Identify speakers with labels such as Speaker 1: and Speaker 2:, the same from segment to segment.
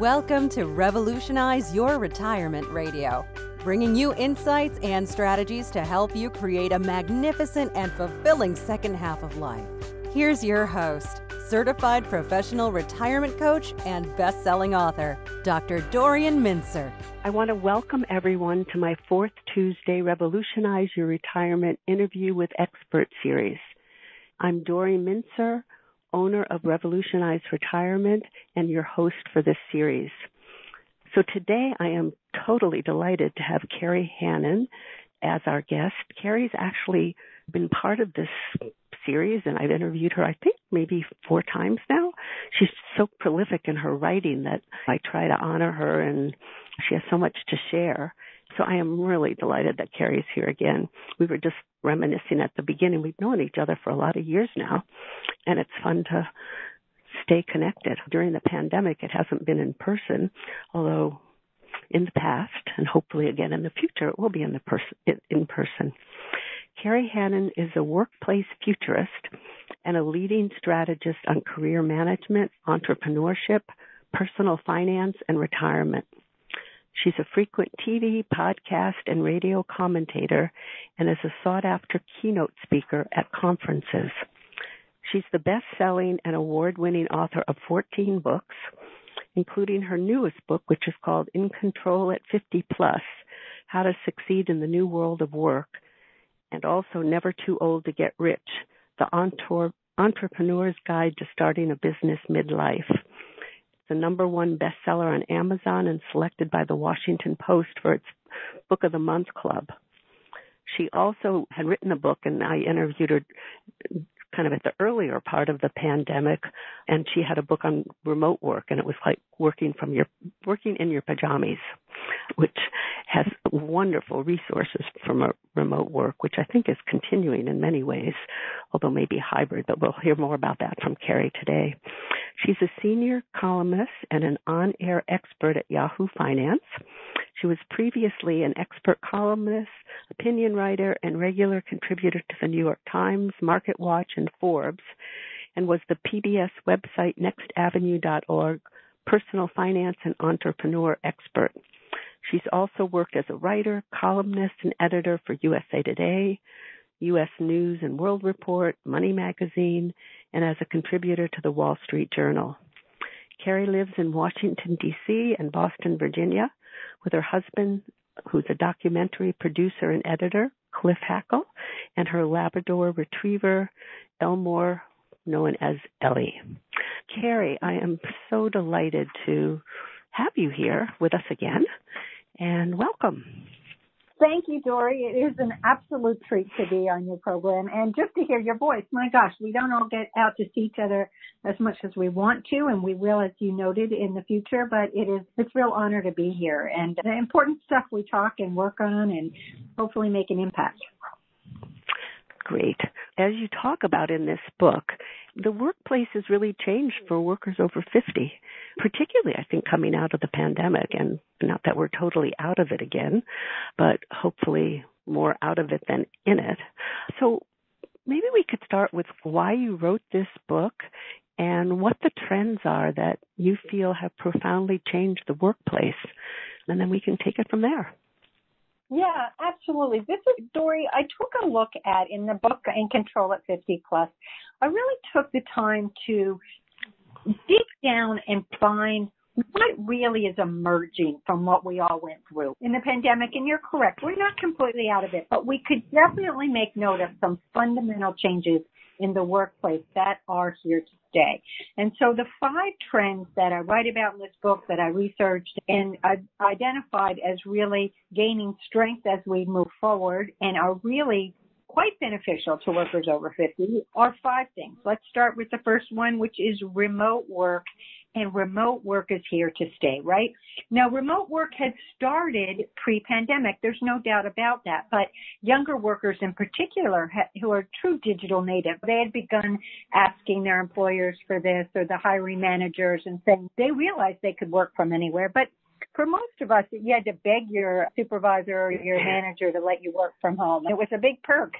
Speaker 1: Welcome to Revolutionize Your Retirement Radio, bringing you insights and strategies to help you create a magnificent and fulfilling second half of life. Here's your host, certified professional retirement coach and best-selling author, Dr. Dorian Mintzer.
Speaker 2: I want to welcome everyone to my fourth Tuesday Revolutionize Your Retirement Interview with Expert series. I'm Dorian Mintzer, owner of Revolutionize Retirement and your host for this series. So today I am totally delighted to have Kerry Hannon as our guest. Kerry's actually been part of this series, and I've interviewed her, I think, maybe 4 times now. She's so prolific in her writing that I try to honor her, and she has so much to share. So I am really delighted that Kerry's here again. We were just reminiscing at the beginning. We've known each other for a lot of years now, and it's fun to stay connected. During the pandemic, it hasn't been in person, although in the past, and hopefully again in the future, it will be in person. Kerry Hannon is a workplace futurist and a leading strategist on career management, entrepreneurship, personal finance, and retirement. She's a frequent TV, podcast, and radio commentator and is a sought-after keynote speaker at conferences. She's the best-selling and award-winning author of 14 books, including her newest book, which is called In Control at 50 Plus, How to Succeed in the New World of Work, and also Never Too Old to Get Rich, The Entrepreneur's Guide to Starting a Business Midlife. The #1 bestseller on Amazon and selected by the Washington Post for its Book of the Month Club. She also had written a book, and I interviewed her kind of at the earlier part of the pandemic, and she had a book on remote work, and it was like working in your pajamas, which has wonderful resources from remote work, which I think is continuing in many ways, although maybe hybrid, but we'll hear more about that from Kerry today. She's a senior columnist and an on-air expert at Yahoo Finance. She was previously an expert columnist, opinion writer, and regular contributor to the New York Times, MarketWatch, and Forbes, and was the PBS website nextavenue.org personal finance and entrepreneur expert. She's also worked as a writer, columnist, and editor for USA Today, U.S. News and World Report, Money Magazine, and as a contributor to the Wall Street Journal. Kerry lives in Washington, D.C. and Boston, Virginia, with her husband, who's a documentary producer and editor, Cliff Hackle, and her Labrador retriever, Elmore, known as Ellie. Kerry, I am so delighted to have you here with us again, and welcome.
Speaker 3: Thank you, Dory. It is an absolute treat to be on your program and just to hear your voice. My gosh, we don't all get out to see each other as much as we want to, and we will, as you noted, in the future, but it's a real honor to be here. And the important stuff we talk and work on and hopefully make an impact.
Speaker 2: Great. As you talk about in this book, the workplace has really changed for workers over 50, particularly, I think, coming out of the pandemic, and not that we're totally out of it again, but hopefully more out of it than in it. So maybe we could start with why you wrote this book and what the trends are that you feel have profoundly changed the workplace, and then we can take it from there.
Speaker 3: Yeah, absolutely. This is, Dory, I took a look at, in the book, In Control at 50 Plus, I really took the time to dig down and find what really is emerging from what we all went through in the pandemic. And you're correct, we're not completely out of it, but we could definitely make note of some fundamental changes in the workplace that are here to stay. And so the 5 trends that I write about in this book that I researched and I've identified as really gaining strength as we move forward and are really quite beneficial to workers over 50 are 5 things. Let's start with the first one, which is remote work. And remote work is here to stay, right? Now, remote work had started pre-pandemic. There's no doubt about that. But younger workers in particular who are true digital native, they had begun asking their employers for this or the hiring managers and saying they realized they could work from anywhere. But for most of us, you had to beg your supervisor or your manager to let you work from home. It was a big perk.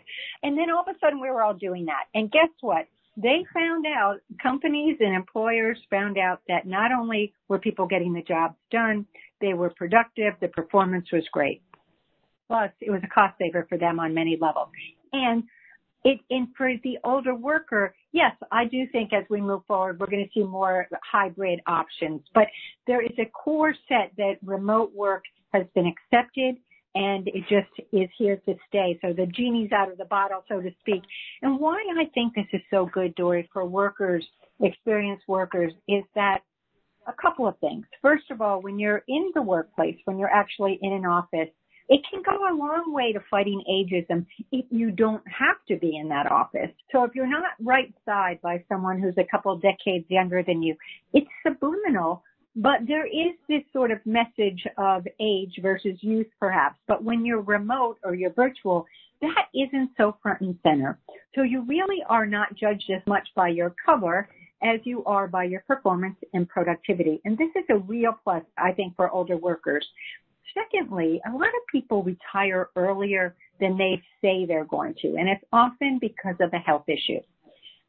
Speaker 3: And then all of a sudden we were all doing that. And guess what? they found out, companies and employers found out that not only were people getting the jobs done, they were productive, the performance was great. Plus, it was a cost saver for them on many levels. And for the older worker, yes, I do think as we move forward, we're going to see more hybrid options. But there is a core set that remote work has been accepted, and it just is here to stay. So the genie's out of the bottle, so to speak. And why I think this is so good, Dory, for workers, experienced workers, is that a couple of things. First of all, when you're in the workplace, when you're actually in an office, it can go a long way to fighting ageism if you don't have to be in that office. So if you're not right side by someone who's a couple of decades younger than you, it's subliminal, but there is this sort of message of age versus youth perhaps. But when you're remote or you're virtual, that isn't so front and center. So you really are not judged as much by your cover as you are by your performance and productivity. And this is a real plus, I think, for older workers. Secondly, a lot of people retire earlier than they say they're going to, and it's often because of a health issue.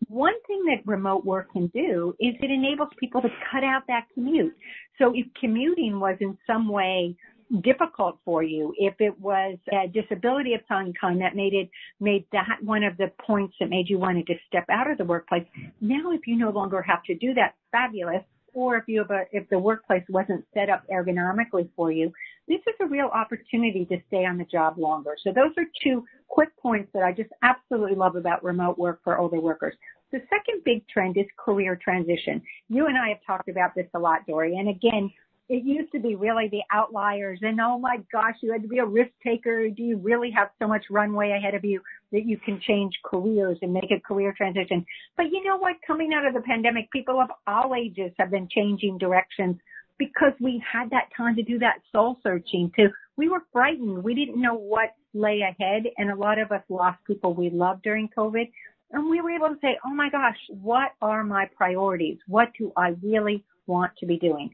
Speaker 3: One thing that remote work can do is it enables people to cut out that commute. So if commuting was in some way difficult for you, if it was a disability of some kind that made that one of the points that made you want to step out of the workplace, now if you no longer have to do that, fabulous. Or if the workplace wasn't set up ergonomically for you, this is a real opportunity to stay on the job longer. So those are two quick points that I just absolutely love about remote work for older workers. The second big trend is career transition. You and I have talked about this a lot, Dory. And again, it used to be really the outliers and, oh my gosh, you had to be a risk taker. Do you really have so much runway ahead of you that you can change careers and make a career transition? But you know what? Coming out of the pandemic, people of all ages have been changing directions because we had that time to do that soul searching too. We were frightened. We didn't know what lay ahead. And a lot of us lost people we loved during COVID. And we were able to say, oh my gosh, what are my priorities? What do I really want to be doing?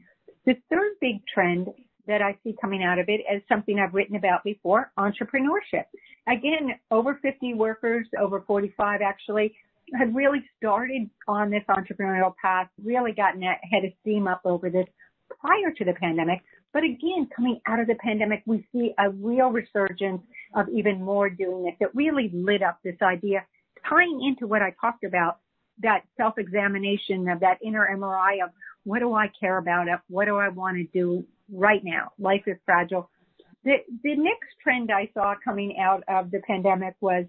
Speaker 3: The third big trend that I see coming out of it is something I've written about before, entrepreneurship. Again, over 50 workers, over 45 actually, had really started on this entrepreneurial path, really gotten a head of steam up over this prior to the pandemic. But again, coming out of the pandemic, we see a real resurgence of even more doing this. It really lit up this idea, tying into what I talked about, that self-examination of that inner MRI of what do I care about? What do I want to do right now? Life is fragile. The next trend I saw coming out of the pandemic was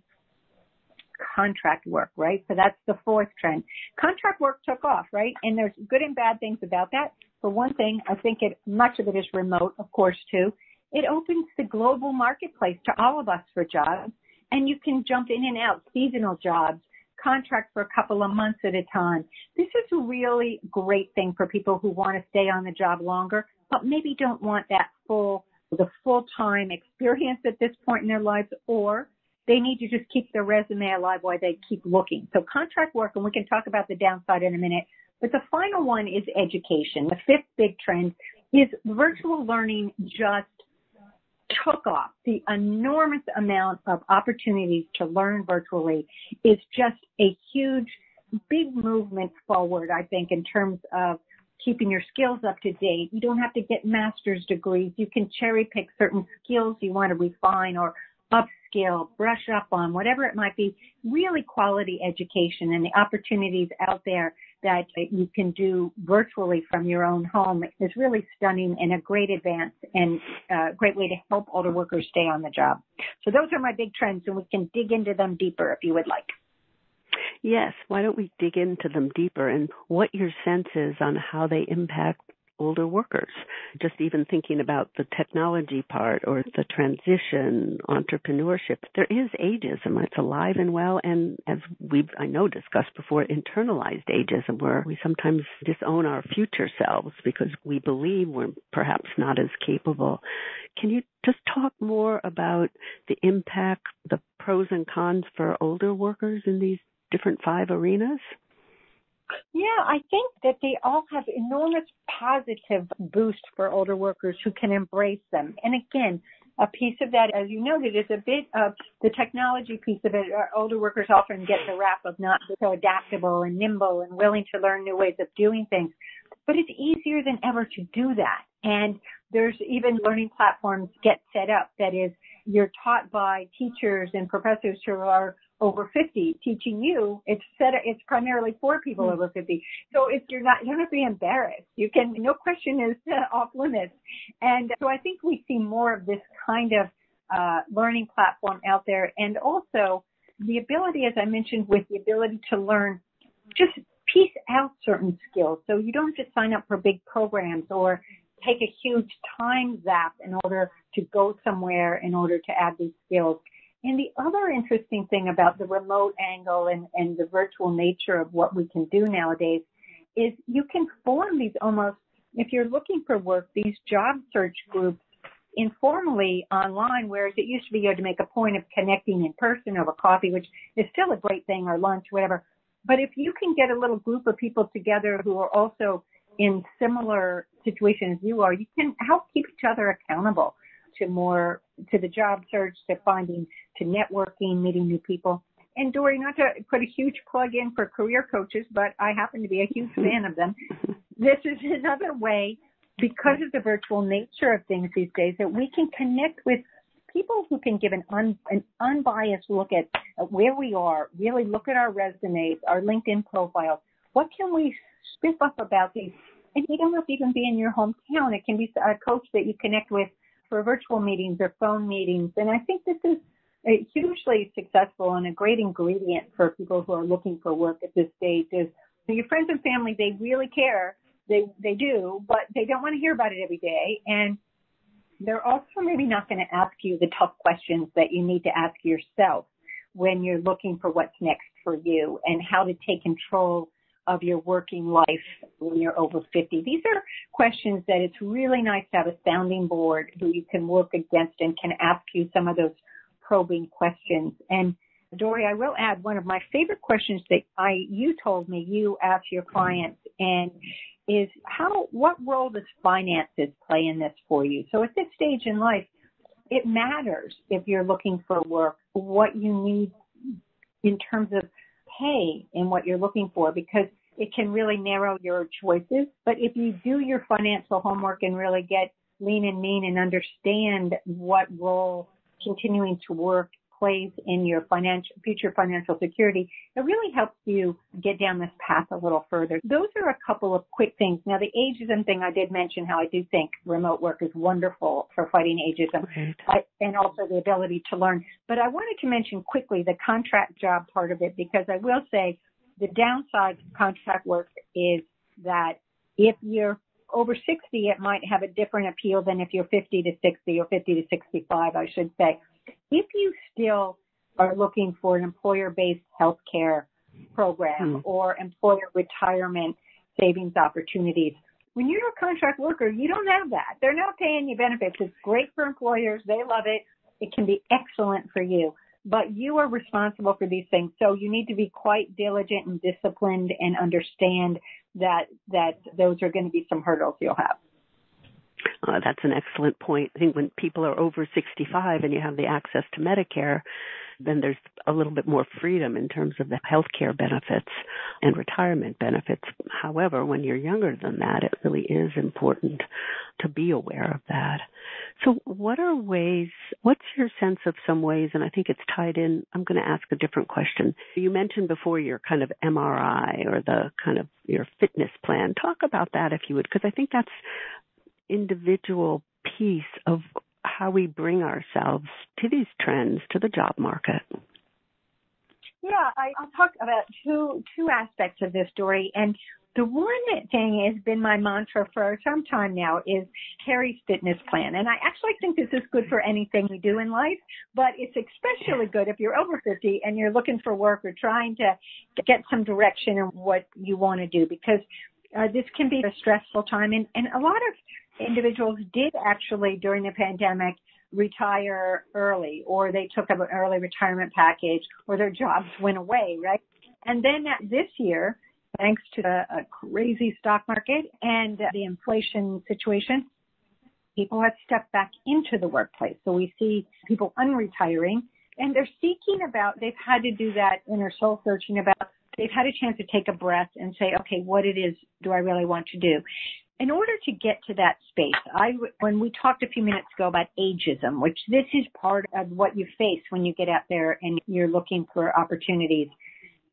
Speaker 3: contract work, right? So that's the fourth trend. Contract work took off, right? And there's good and bad things about that. For one thing, I think much of it is remote, of course, too. It opens the global marketplace to all of us for jobs, and you can jump in and out, seasonal jobs, contract for a couple of months at a time. This is a really great thing for people who want to stay on the job longer, but maybe don't want the full-time experience at this point in their lives, or they need to just keep their resume alive while they keep looking. So contract work, and we can talk about the downside in a minute, but the final one is education. The fifth big trend is virtual learning just took off. The enormous amount of opportunities to learn virtually is just a huge, big movement forward, I think, in terms of keeping your skills up to date. You don't have to get master's degrees. You can cherry pick certain skills you want to refine or upskill, brush up on, whatever it might be. Really quality education and the opportunities out there that you can do virtually from your own home is really stunning and a great advance and a great way to help older workers stay on the job. So those are my big trends, and we can dig into them deeper if you would like.
Speaker 2: Yes, why don't we dig into them deeper and what your sense is on how they impact older workers? Just even thinking about the technology part or the transition, entrepreneurship, there is ageism. It's alive and well, and as we've, I know, discussed before, internalized ageism, where we sometimes disown our future selves because we believe we're perhaps not as capable. Can you just talk more about the impact, the pros and cons for older workers in these different 5 arenas?
Speaker 3: Yeah, I think that they all have enormous positive boost for older workers who can embrace them. And again, a piece of that, as you noted, is a bit of the technology piece of it. Our older workers often get the rap of not so adaptable and nimble and willing to learn new ways of doing things. But it's easier than ever to do that. And there's even learning platforms get set up. That is, you're taught by teachers and professors who are over 50 teaching you. It's primarily for people over 50. So if you don't have to be embarrassed. You can, no question is off limits. And so I think we see more of this kind of learning platform out there. And also the ability, as I mentioned, with the ability to learn, just piece out certain skills. So you don't just sign up for big programs or take a huge time zap in order to go somewhere in order to add these skills. And the other interesting thing about the remote angle and the virtual nature of what we can do nowadays is you can form these almost, if you're looking for work, these job search groups informally online, whereas it used to be you had to make a point of connecting in person over coffee, which is still a great thing, or lunch, whatever. But if you can get a little group of people together who are also in similar situations as you are, you can help keep each other accountable to the job search, to finding, to networking, meeting new people. And Dori, not to put a huge plug in for career coaches, but I happen to be a huge fan of them. This is another way, because of the virtual nature of things these days, that we can connect with people who can give an unbiased look at where we are, really look at our resumes, our LinkedIn profiles. What can we spit up about these? And you don't have to even be in your hometown. It can be a coach that you connect with for virtual meetings or phone meetings. And I think this is hugely successful and a great ingredient for people who are looking for work at this stage. Is your friends and family, they really care. They do, but they don't want to hear about it every day. And they're also maybe not going to ask you the tough questions that you need to ask yourself when you're looking for what's next for you and how to take control of your working life when you're over 50. These are questions that it's really nice to have a sounding board who you can work against and can ask you some of those probing questions. And Dori, I will add one of my favorite questions that you told me you ask your clients, and is what role does finances play in this for you? So at this stage in life, it matters if you're looking for work, what you need in terms of pay and what you're looking for, because it can really narrow your choices. But if you do your financial homework and really get lean and mean and understand what role continuing to work plays in your future financial security, it really helps you get down this path a little further. Those are a couple of quick things. Now, the ageism thing, I did mention how I do think remote work is wonderful for fighting ageism, and also the ability to learn. But I wanted to mention quickly the contract job part of it, because I will say the downside of contract work is that if you're over 60, it might have a different appeal than if you're 50 to 60 or 50 to 65, I should say. If you still are looking for an employer-based health care program or employer retirement savings opportunities, when you're a contract worker, you don't have that. They're not paying you benefits. It's great for employers. They love it. It can be excellent for you. But you are responsible for these things. So you need to be quite diligent and disciplined and understand that those are going to be some hurdles you'll have.
Speaker 2: That's an excellent point. I think when people are over 65 and you have the access to Medicare, then there's a little bit more freedom in terms of the health care benefits and retirement benefits. However, when you're younger than that, it really is important to be aware of that. So what's your sense of some ways, and I think it's tied in, I'm going to ask a different question. You mentioned before your kind of MRI or the kind of your fitness plan. Talk about that if you would, because I think that's individual piece of how we bring ourselves to these trends, to the job market.
Speaker 3: Yeah, I'll talk about two aspects of this story. And the one thing has been my mantra for some time now is Kerry's fitness plan. And I actually think this is good for anything we do in life, but it's especially good if you're over 50 and you're looking for work or trying to get some direction in what you want to do, because this can be a stressful time. And a lot of individuals did actually, during the pandemic, retire early, or they took up an early retirement package, or their jobs went away, right? And then this year, thanks to a crazy stock market and the inflation situation, People have stepped back into the workplace. So we see people unretiring, and they're seeking about, they've had to do that inner soul searching about, they've had a chance to take a breath and say, okay, what it is do I really want to do? In order to get to that space, when we talked a few minutes ago about ageism, which this is part of what you face when you get out there and you're looking for opportunities,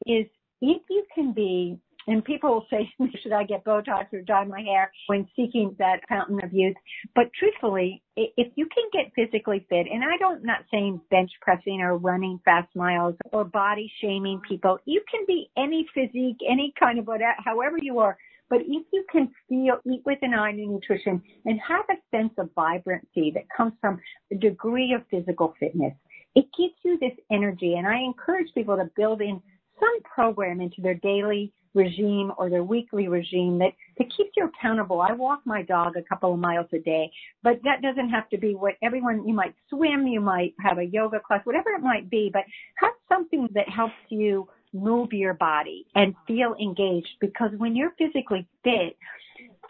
Speaker 3: is if you can be, and people will say, should I get Botox or dye my hair when seeking that fountain of youth? But truthfully, if you can get physically fit, and I'm not saying bench pressing or running fast miles or body shaming people, you can be any physique, any kind of whatever, however you are. But if you can eat with an eye on nutrition and have a sense of vibrancy that comes from a degree of physical fitness, it gives you this energy. And I encourage people to build in some program into their daily regime or their weekly regime that keeps you accountable. I walk my dog a couple of miles a day, but that doesn't have to be what everyone, you might swim, you might have a yoga class, whatever it might be, but have something that helps you move your body and feel engaged, because when you're physically fit,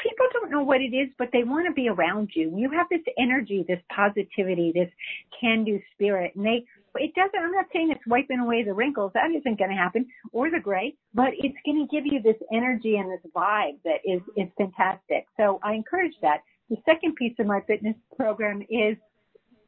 Speaker 3: people don't know what it is, but they want to be around you. You have this energy, this positivity, this can-do spirit, and I'm not saying it's wiping away the wrinkles. That isn't going to happen, or the gray, but it's going to give you this energy and this vibe that is fantastic. So I encourage that. The second piece of my fitness program is,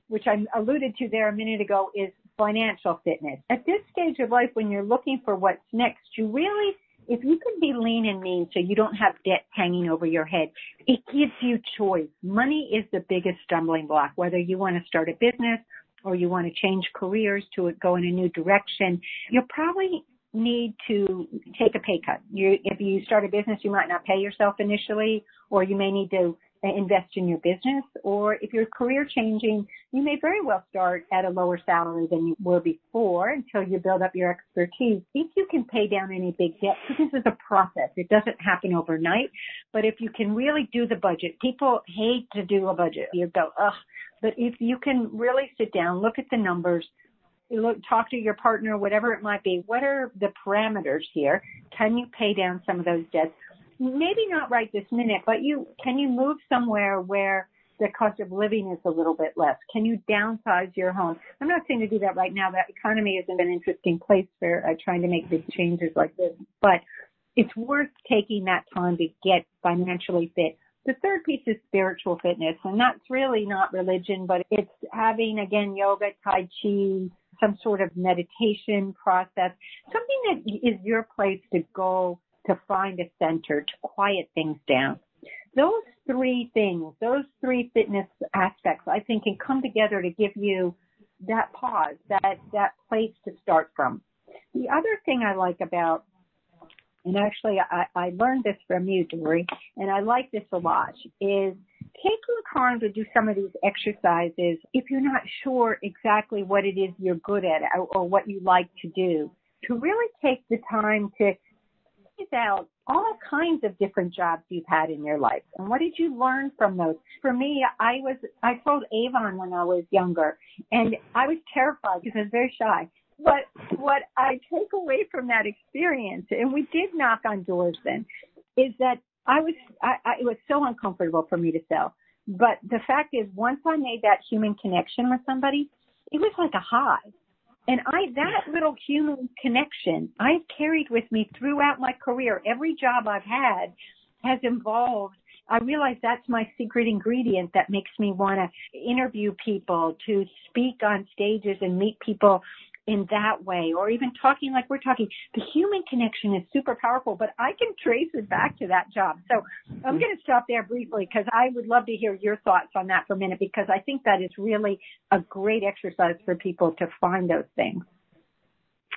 Speaker 3: which I alluded to there a minute ago, is financial fitness. At this stage of life, when you're looking for what's next, if you can be lean and mean so you don't have debt hanging over your head, it gives you choice. Money is the biggest stumbling block, whether you want to start a business or you want to change careers to go in a new direction. You'll probably need to take a pay cut. If you start a business, you might not pay yourself initially, or you may need to invest in your business, or if you're career changing, you may very well start at a lower salary than you were before until you build up your expertise. If you can pay down any big debt, because this is a process, it doesn't happen overnight, but if you can really do the budget, people hate to do a budget. You go, ugh, but if you can really sit down, look at the numbers, talk to your partner, whatever it might be, what are the parameters here? Can you pay down some of those debts? Maybe not right this minute, but can you move somewhere where the cost of living is a little bit less? Can you downsize your home? I'm not saying to do that right now. The economy isn't an interesting place for trying to make big changes like this, but it's worth taking that time to get financially fit. The third piece is spiritual fitness, and that's really not religion, but it's having, again, yoga, tai chi, some sort of meditation process, something that is your place to go to find a center, to quiet things down. Those three things, those three fitness aspects, I think can come together to give you that pause, that place to start from. The other thing I like about, and actually I learned this from you, Dory, and I like this a lot, is taking time to do some of these exercises if you're not sure exactly what it is you're good at or what you like to do, to really take the time to out all kinds of different jobs you've had in your life. And what did you learn from those? For me, I sold Avon when I was younger, and I was terrified because I was very shy. But what I take away from that experience, and we did knock on doors then, is that it was so uncomfortable for me to sell. But the fact is, once I made that human connection with somebody, it was like a high. And that little human connection I've carried with me throughout my career. Every job I've had has involved, I realize that's my secret ingredient that makes me want to interview people, to speak on stages and meet people in that way, or even talking like we're talking. The human connection is super powerful, but I can trace it back to that job. So I'm going to stop there briefly because I would love to hear your thoughts on that for a minute, because I think that is really a great exercise for people to find those things.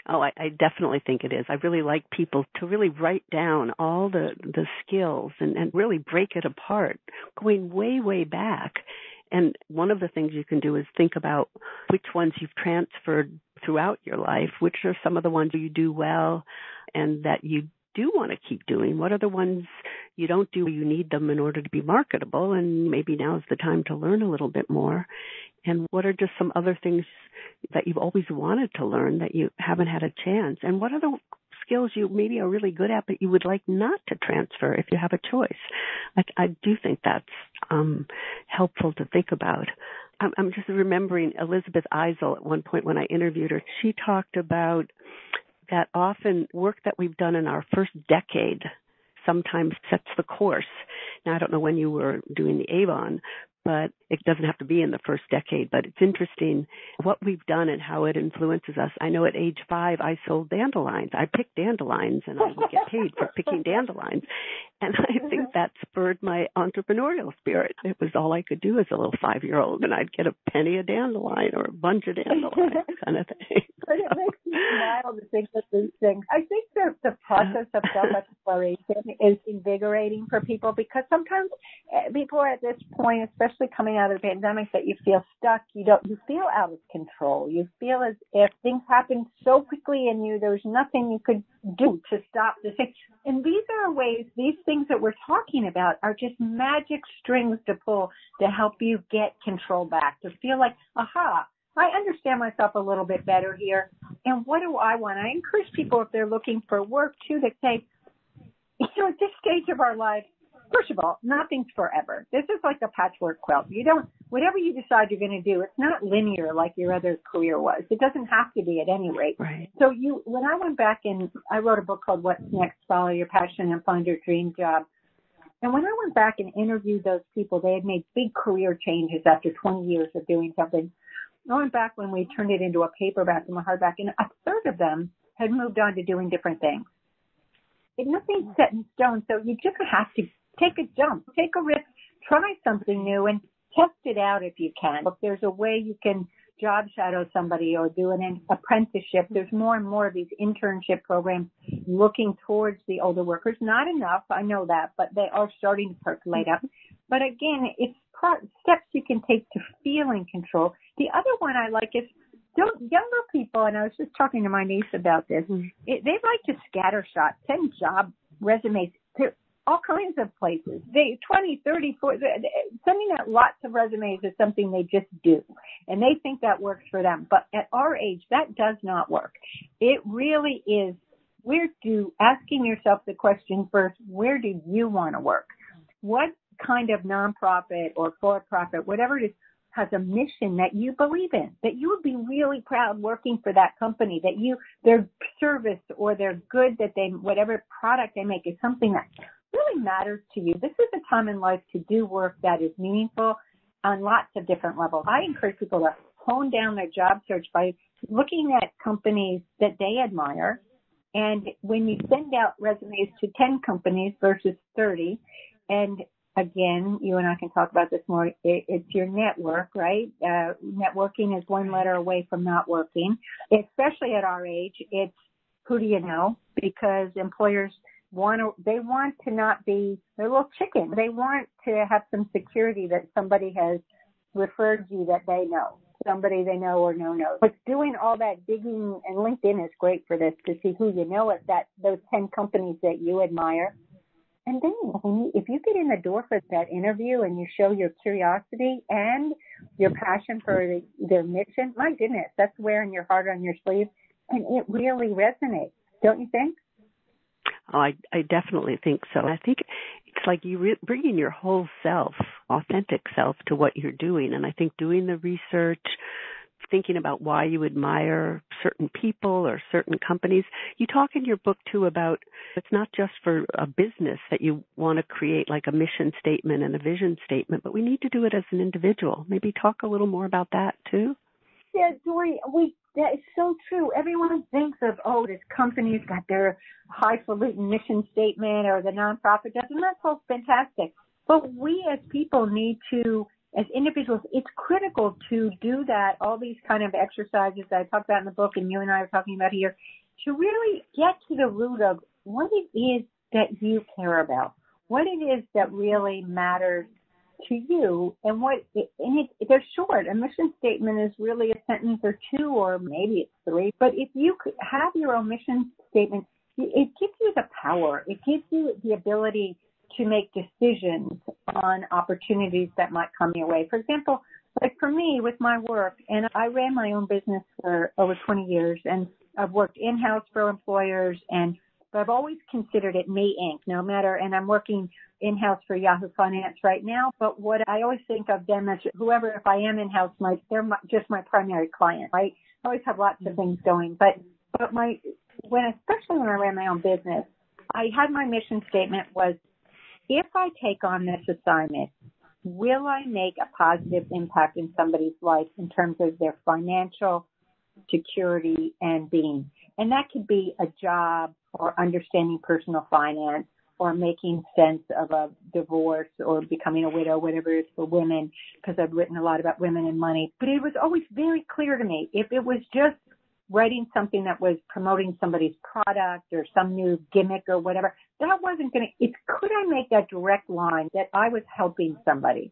Speaker 2: Oh, I definitely think it is. I really like people to really write down all the skills and really break it apart, going way, way back. And one of the things you can do is think about which ones you've transferred throughout your life, which are some of the ones you do well and that you do want to keep doing. What are the ones you don't do? You need them in order to be marketable, and maybe now's the time to learn a little bit more. And what are just some other things that you've always wanted to learn that you haven't had a chance? And what are the skills you maybe are really good at, but you would like not to transfer if you have a choice. I do think that's helpful to think about. I'm just remembering Elizabeth Eisel at one point when I interviewed her. She talked about that often work that we've done in our first decade sometimes sets the course. Now, I don't know when you were doing the Avon, but it doesn't have to be in the first decade. But it's interesting what we've done and how it influences us. I know at age 5, I sold dandelions. I picked dandelions, and I would get paid for picking dandelions. And I think that spurred my entrepreneurial spirit. It was all I could do as a little 5-year-old, and I'd get a penny a dandelion or a bunch of dandelions kind of thing.
Speaker 3: But it makes me smile to think of these things. I think the process of self-exploration is invigorating for people because sometimes people are at this point, especially coming out of the pandemic, that you feel stuck. You feel out of control. You feel as if things happen so quickly and there's nothing you could do to stop the thing. And these are ways, these things that we're talking about are just magic strings to pull to help you get control back, to feel like, aha, I understand myself a little bit better here. And what do I want? I encourage people, if they're looking for work too, that say, at this stage of our life, first of all, nothing's forever. This is like a patchwork quilt. Whatever you decide you're going to do, it's not linear like your other career was. It doesn't have to be at any rate.
Speaker 2: Right.
Speaker 3: So when I went back and I wrote a book called What's Next? Follow Your Passion and Find Your Dream Job. And when I went back and interviewed those people, they had made big career changes after 20 years of doing something. I went back when we turned it into a paperback and a hardback, and a third of them had moved on to doing different things. Nothing's set in stone, so you just have to take a jump, take a risk, try something new, and test it out if you can. If there's a way you can job shadow somebody or do an apprenticeship, there's more and more of these internship programs looking towards the older workers. Not enough, I know that, but they are starting to percolate up. But again, it's steps you can take to feel in control. The other one I like is younger people, and I was just talking to my niece about this, they like to scattershot, send job resumes to all kinds of places. 20, 30, 40, sending out lots of resumes is something they just do, and they think that works for them. But at our age, that does not work. It really is asking yourself the question first, where do you want to work? What kind of nonprofit or for-profit, whatever it is, has a mission that you believe in, that you would be really proud working for that company, that their service or their good whatever product they make is something that really matters to you. This is a time in life to do work that is meaningful on lots of different levels. I encourage people to hone down their job search by looking at companies that they admire. And when you send out resumes to 10 companies versus 30, and again, you and I can talk about this more. It's your network, right? Networking is one letter away from not working. Especially at our age, it's who do you know? Because employers want to not be, they're little chicken. They want to have some security that somebody has referred you that they know, somebody they know or knows. But doing all that digging, and LinkedIn is great for this, to see who you know at those 10 companies that you admire. And then if you get in the door for that interview and you show your curiosity and your passion for their mission, my goodness, that's wearing your heart on your sleeve, and it really resonates, don't you think?
Speaker 2: Oh, I definitely think so. I think it's like you bringing your whole self, authentic self, to what you're doing. And I think doing the research, thinking about why you admire certain people or certain companies. You talk in your book, too, about it's not just for a business that you want to create like a mission statement and a vision statement, but we need to do it as an individual. Maybe talk a little more about that, too.
Speaker 3: Yeah, Dory, that is so true. Everyone thinks of, this company's got their highfalutin mission statement or the nonprofit does, and that's all fantastic. But we as people need to, as individuals, it's critical to do that, all these kind of exercises that I talk about in the book and you and I are talking about here, to really get to the root of what it is that you care about, what it is that really matters to you, and they're short. A mission statement is really a sentence or two, or maybe it's 3. But if you could have your own mission statement, it gives you the power. It gives you the ability to make decisions on opportunities that might come your way. For example, like for me with my work, and I ran my own business for over 20 years, and I've worked in-house for employers, but I've always considered it me Inc. No matter, and I'm working in-house for Yahoo Finance right now. But what I always think of them as whoever, if I am in-house, just my primary client, right? I always have lots of things going, but especially when I ran my own business, I had my mission statement was, if I take on this assignment, will I make a positive impact in somebody's life in terms of their financial security and being? And that could be a job or understanding personal finance or making sense of a divorce or becoming a widow, whatever it is for women, because I've written a lot about women and money. But it was always very clear to me, if it was just writing something that was promoting somebody's product or some new gimmick or whatever, that wasn't going to, could I make that direct line that I was helping somebody?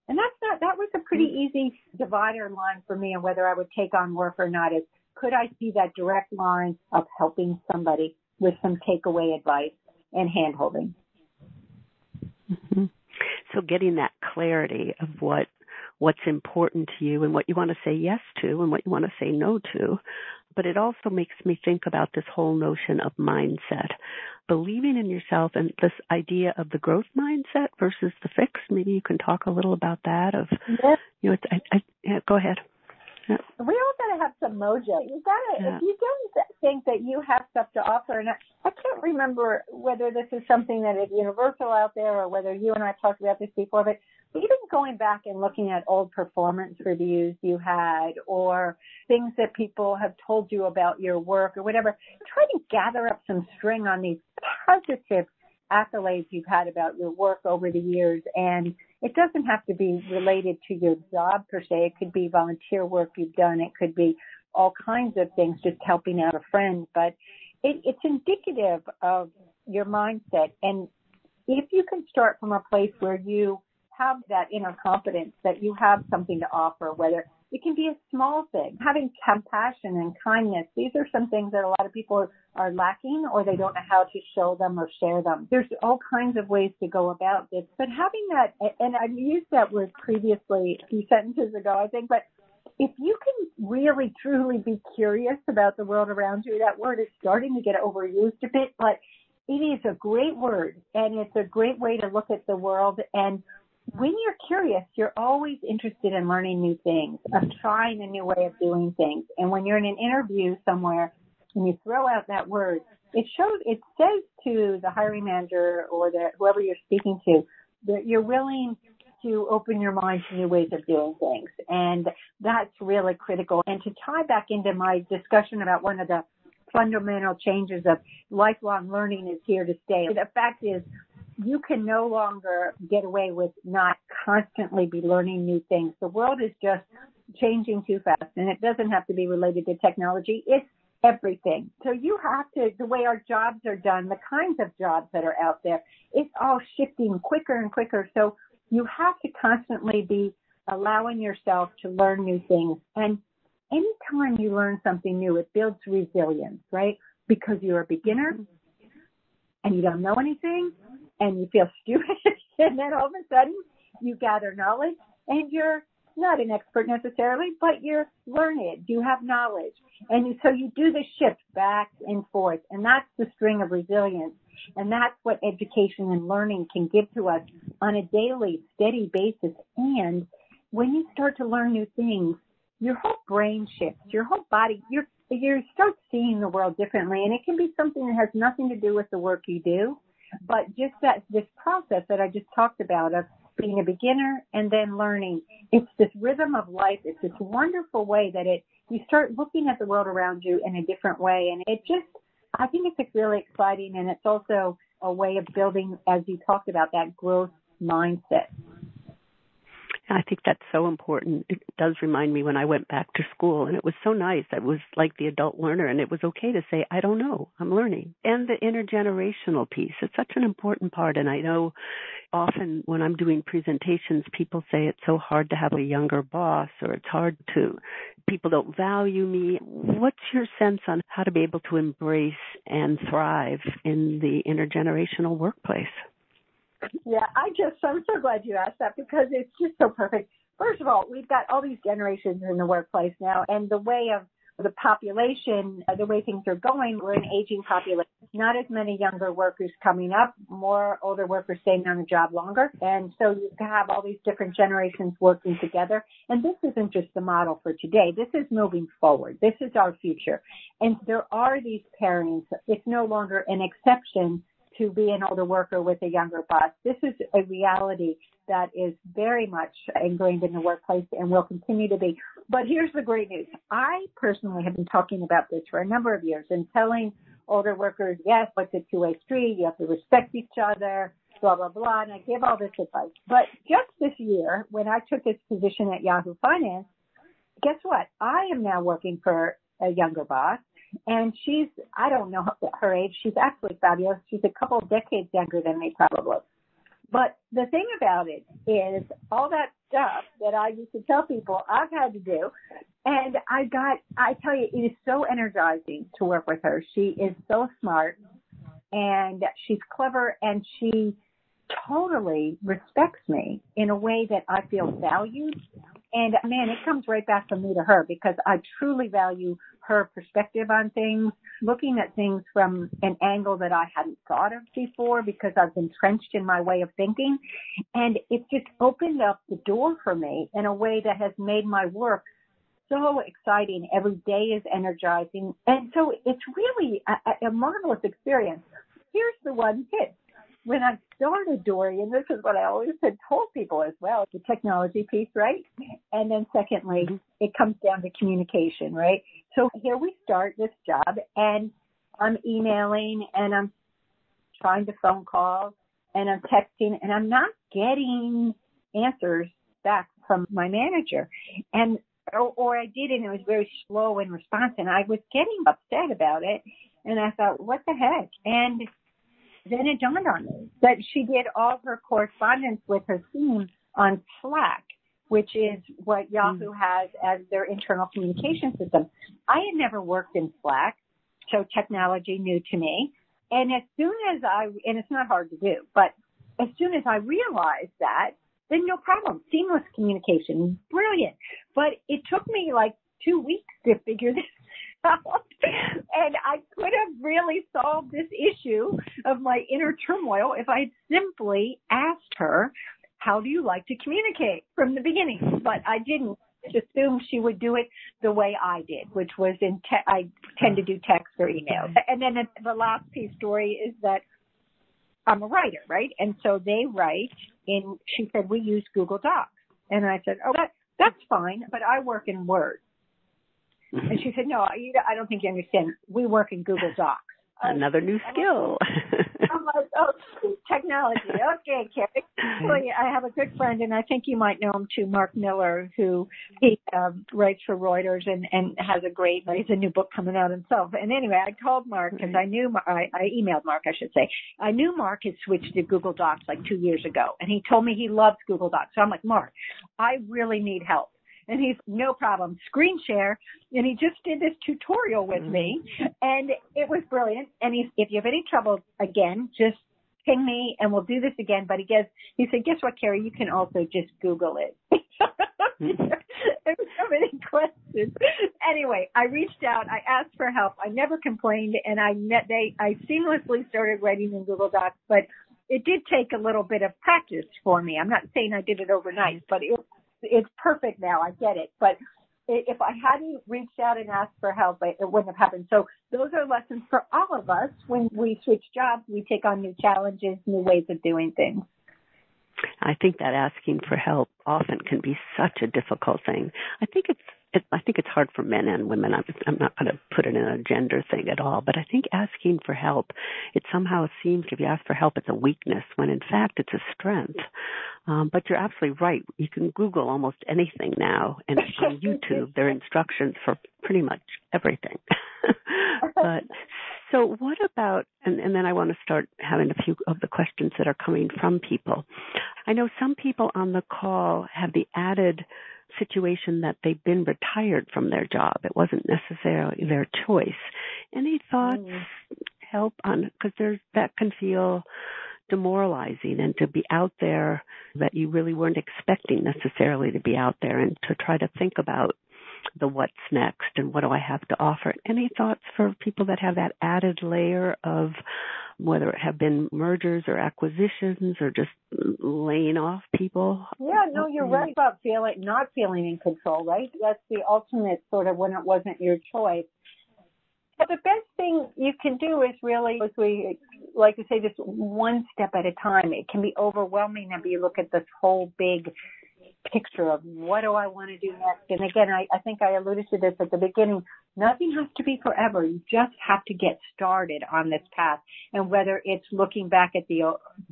Speaker 3: And that was a pretty easy divider line for me on whether I would take on work or not, is could I see that direct line of helping somebody with some takeaway advice and hand-holding?
Speaker 2: Mm-hmm. So getting that clarity of what's important to you and what you want to say yes to and what you want to say no to. But it also makes me think about this whole notion of mindset, believing in yourself, and this idea of the growth mindset versus the fixed. Maybe you can talk a little about that. Go ahead. Yeah.
Speaker 3: We all got to have some mojo. You got to, if you don't think that you have stuff to offer, and I can't remember whether this is something that is universal out there or whether you and I have talked about this before, but even going back and looking at old performance reviews you had or things that people have told you about your work or whatever, try to gather up some string on these positive accolades you've had about your work over the years. And it doesn't have to be related to your job per se. It could be volunteer work you've done. It could be all kinds of things, just helping out a friend. But it's indicative of your mindset. And if you can start from a place where you have that inner confidence that you have something to offer, whether it can be a small thing, having compassion and kindness. These are some things that a lot of people are lacking, or they don't know how to show them or share them. There's all kinds of ways to go about this, but having that, and I've used that word previously a few sentences ago, I think, but if you can really, truly be curious about the world around you, that word is starting to get overused a bit, but it is a great word, and it's a great way to look at the world. And when you're curious, you're always interested in learning new things, of trying a new way of doing things. And when you're in an interview somewhere and you throw out that word, it says to the hiring manager or whoever you're speaking to that you're willing to open your mind to new ways of doing things. And that's really critical. And to tie back into my discussion about one of the fundamental changes of lifelong learning is here to stay. The fact is, you can no longer get away with not constantly be learning new things. The world is just changing too fast, and it doesn't have to be related to technology. It's everything. So you have to, the way our jobs are done, the kinds of jobs that are out there, it's all shifting quicker and quicker. So you have to constantly be allowing yourself to learn new things. And anytime you learn something new, it builds resilience, right? Because you're a beginner and you don't know anything, and you feel stupid, and then all of a sudden you gather knowledge, and you're not an expert necessarily, but you're learned. You have knowledge. And so you do the shift back and forth, and that's the string of resilience. And that's what education and learning can give to us on a daily, steady basis. And when you start to learn new things, your whole brain shifts, your whole body, you start seeing the world differently. And it can be something that has nothing to do with the work you do, but just this process that I just talked about of being a beginner and then learning. It's this rhythm of life. It's this wonderful way that you start looking at the world around you in a different way. And I think it's really exciting. And it's also a way of building, as you talked about, that growth mindset.
Speaker 2: I think that's so important. It does remind me when I went back to school, and it was so nice. I was like the adult learner, and it was okay to say, I don't know, I'm learning. And the intergenerational piece, it's such an important part. And I know often when I'm doing presentations, people say it's so hard to have a younger boss, or it's hard people don't value me. What's your sense on how to be able to embrace and thrive in the intergenerational workplace?
Speaker 3: Yeah, I'm so glad you asked that, because it's just so perfect. First of all, we've got all these generations in the workplace now, and the way of the population, the way things are going, we're an aging population. Not as many younger workers coming up, more older workers staying on the job longer. And so you have all these different generations working together. And this isn't just the model for today. This is moving forward. This is our future. And there are these pairings. It's no longer an exception to be an older worker with a younger boss. This is a reality that is very much ingrained in the workplace and will continue to be. But here's the great news. I personally have been talking about this for a number of years and telling older workers, yes, it's a two-way street. You have to respect each other, blah, blah, blah. And I give all this advice. But just this year, when I took this position at Yahoo Finance, guess what? I am now working for a younger boss. And she's, I don't know her age. She's absolutely fabulous. She's a couple of decades younger than me, probably. But the thing about it is all that stuff that I used to tell people I've had to do. And I tell you, it is so energizing to work with her. She is so smart and she's clever and she totally respects me in a way that I feel valued. And man, it comes right back from me to her because I truly value her perspective on things, looking at things from an angle that I hadn't thought of before because I've been entrenched in my way of thinking. And it's just opened up the door for me in a way that has made my work so exciting. Every day is energizing. And so it's really a marvelous experience. Here's the one hit. When I started, Dorian, this is what I always had told people as well, the technology piece, right? And then secondly, it comes down to communication, right? So here we start this job and I'm emailing and I'm trying to phone calls and I'm texting and I'm not getting answers back from my manager. And or I did and it was very slow in response and I was getting upset about it. And I thought, what the heck? And then it dawned on me that she did all her correspondence with her team on Slack, which is what Yahoo has as their internal communication system. I had never worked in Slack, so technology new to me. And as soon as and it's not hard to do, but as soon as I realized that, then no problem. Seamless communication. Brilliant. But it took me like 2 weeks to figure this out. And I could have really solved this issue of my inner turmoil if I had simply asked her, how do you like to communicate from the beginning? But I didn't. Just assumed she would do it the way I did, which was I tend to do text or email. And then the last piece story is that I'm a writer, right? And so they write she said, we use Google Docs. And I said, oh, that's fine, but I work in Word. And she said, no, I don't think you understand. We work in Google Docs.
Speaker 2: Another new skill.
Speaker 3: I'm like, oh, technology. Okay, Kerry. Actually, I have a good friend, and I think you might know him too, Mark Miller, who he writes for Reuters and has he's a new book coming out himself. And anyway, I called Mark because I emailed Mark, I should say. I knew Mark had switched to Google Docs like 2 years ago, and he told me he loves Google Docs. So I'm like, Mark, I really need help. And he's, no problem, screen share. And he just did this tutorial with me. And it was brilliant. And if you have any trouble, again, just ping me and we'll do this again. But he said, guess what, Kerry? You can also just Google it. There were so many questions. Anyway, I reached out. I asked for help. I never complained. And I seamlessly started writing in Google Docs. But it did take a little bit of practice for me. I'm not saying I did it overnight, but it's perfect now. I get it. But if I hadn't reached out and asked for help, it wouldn't have happened. So those are lessons for all of us. When we switch jobs, we take on new challenges, new ways of doing things.
Speaker 2: I think that asking for help often can be such a difficult thing. I think it's hard for men and women. I'm not going to put it in a gender thing at all, but I think asking for help, it somehow seems if you ask for help, it's a weakness when in fact it's a strength. But you're absolutely right. You can Google almost anything now, and on YouTube there are instructions for pretty much everything. But so what about, and then I want to start having a few of the questions that are coming from people. I know some people on the call have the added situation that they've been retired from their job. It wasn't necessarily their choice. Any thoughts, help on, because that can feel demoralizing, and to be out there that you really weren't expecting necessarily to be out there, and to try to think about the what's next and what do I have to offer. Any thoughts for people that have that added layer of whether it have been mergers or acquisitions or just laying off people?
Speaker 3: Yeah, no, you're right about not feeling in control, right? That's the ultimate sort of when it wasn't your choice. But the best thing you can do is really, as we like to say, just one step at a time. It can be overwhelming if you look at this whole big picture of what do I want to do next. And again, I think I alluded to this at the beginning. Nothing has to be forever. You just have to get started on this path. And whether it's looking back at the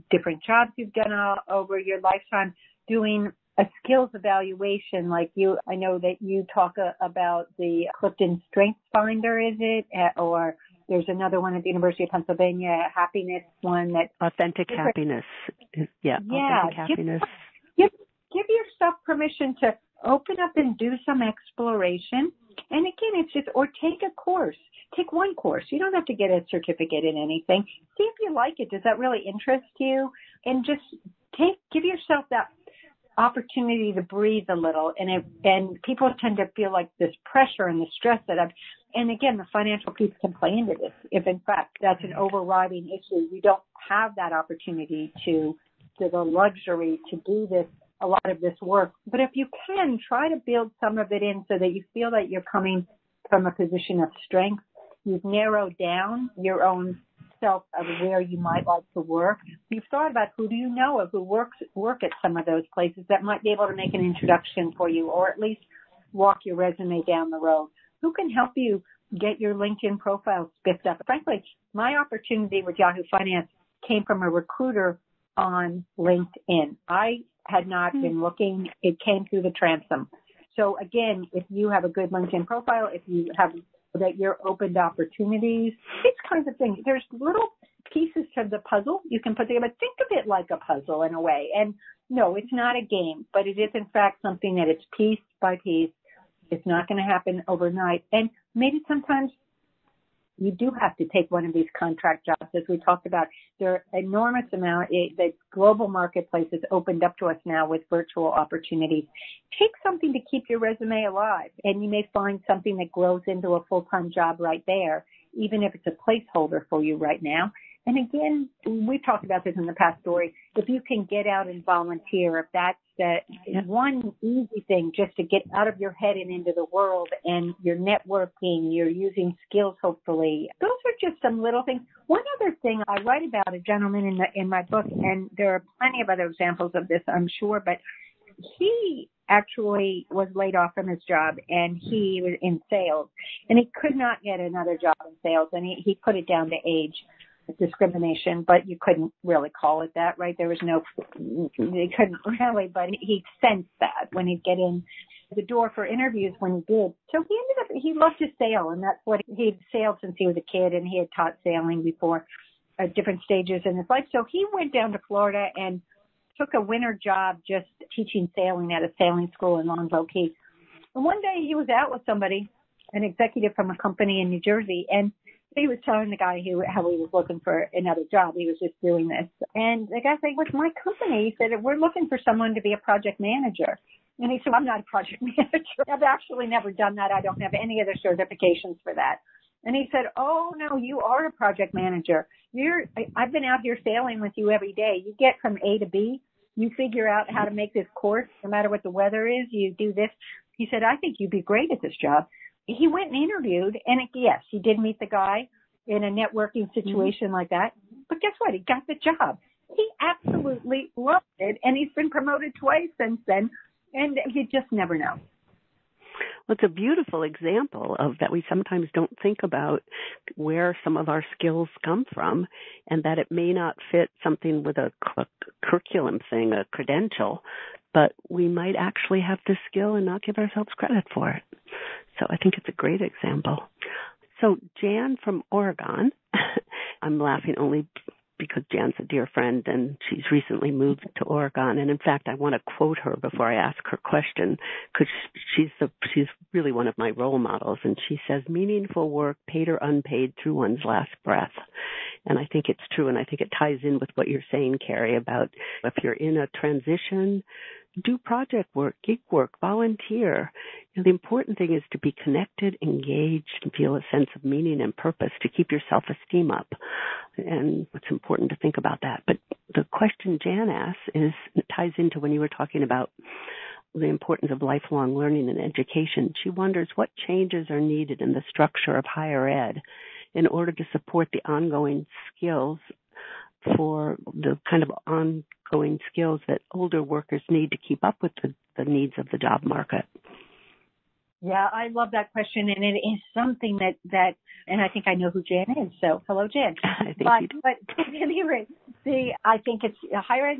Speaker 3: different jobs you've done over your lifetime, doing a skills evaluation like you, I know that you talk about the Clifton Strengths Finder, is it? Or there's another one at the University of Pennsylvania, a happiness one that...
Speaker 2: Authentic happiness. Yeah. Authentic happiness.
Speaker 3: Give yourself permission to open up and do some exploration. And again, it's just, or take a course. Take one course. You don't have to get a certificate in anything. See if you like it. Does that really interest you? And just give yourself that opportunity to breathe a little. And people tend to feel like this pressure and the stress and again, the financial piece can play into this. If in fact that's an overriding issue, you don't have that opportunity to the luxury to do a lot of this work. But if you can, try to build some of it in so that you feel that you're coming from a position of strength. You've narrowed down your own self of where you might like to work. You've thought about who do you know of who work at some of those places that might be able to make an introduction for you or at least walk your resume down the road. Who can help you get your LinkedIn profile spiffed up? Frankly, my opportunity with Yahoo Finance came from a recruiter on LinkedIn. I had not been looking. It came through the transom. So again, if you have a good LinkedIn profile, if you have that you're open to opportunities, these kinds of things. There's little pieces to the puzzle you can put together. Think of it like a puzzle in a way. And no, it's not a game, but it is in fact something that it's piece by piece. It's not going to happen overnight. And maybe sometimes you do have to take one of these contract jobs, as we talked about. There are enormous amount. The global marketplace is opened up to us now with virtual opportunities. Take something to keep your resume alive, and you may find something that grows into a full-time job right there, even if it's a placeholder for you right now. And again, we've talked about this in the past story. If you can get out and volunteer, if that's one easy thing just to get out of your head and into the world, and you're networking, you're using skills, hopefully. Those are just some little things. One other thing, I write about a gentleman in my book, and there are plenty of other examples of this, I'm sure, but he actually was laid off from his job, and he was in sales, and he could not get another job in sales, and he put it down to age discrimination, but you couldn't really call it that, right? There was they couldn't really, but he sensed that when he'd get in the door for interviews when he did. So he loved to sail, and that's what he'd sailed since he was a kid, and he had taught sailing before at different stages in his life. So he went down to Florida and took a winter job just teaching sailing at a sailing school in Longboat Key. And one day he was out with somebody, an executive from a company in New Jersey, and he was telling the guy how he was looking for another job. He was just doing this. And the guy said, what's my company? He said, we're looking for someone to be a project manager. And he said, I'm not a project manager. I've actually never done that. I don't have any other certifications for that. And he said, oh, no, you are a project manager. I've been out here sailing with you every day. You get from A to B. You figure out how to make this course, no matter what the weather is. You do this. He said, I think you'd be great at this job. He went and interviewed, and yes, he did meet the guy in a networking situation like that. But guess what? He got the job. He absolutely loved it, and he's been promoted twice since then, and you just never know.
Speaker 2: Well, it's a beautiful example of that we sometimes don't think about where some of our skills come from, and that it may not fit something with a curriculum thing, a credential, but we might actually have the skill and not give ourselves credit for it. So I think it's a great example. So Jan from Oregon, I'm laughing only because Jan's a dear friend and she's recently moved to Oregon. And in fact, I want to quote her before I ask her question because she's really one of my role models. And she says, meaningful work, paid or unpaid, through one's last breath. And I think it's true, and I think it ties in with what you're saying, Kerry, about if you're in a transition, do project work, gig work, volunteer. The important thing is to be connected, engaged, and feel a sense of meaning and purpose to keep your self-esteem up. And it's important to think about that. But the question Jan asks it ties into when you were talking about the importance of lifelong learning and education. She wonders what changes are needed in the structure of higher ed in order to support the ongoing skills for the kind of ongoing skills that older workers need to keep up with the needs of the job market.
Speaker 3: Yeah, I love that question, and it is something that and I think I know who Jan is, so hello, Jan.
Speaker 2: I think you do.
Speaker 3: But at any rate, I think it's higher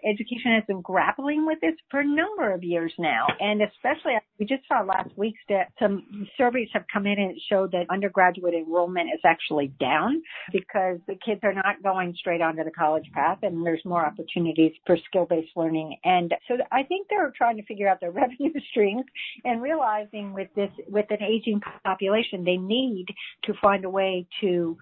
Speaker 3: education has been grappling with this for a number of years now, and especially we just saw last week that some surveys have come in and showed that undergraduate enrollment is actually down because the kids are not going straight onto the college path, and there's more opportunities for skill-based learning. And so I think they're trying to figure out their revenue streams and realizing with an aging population, they need to find a way to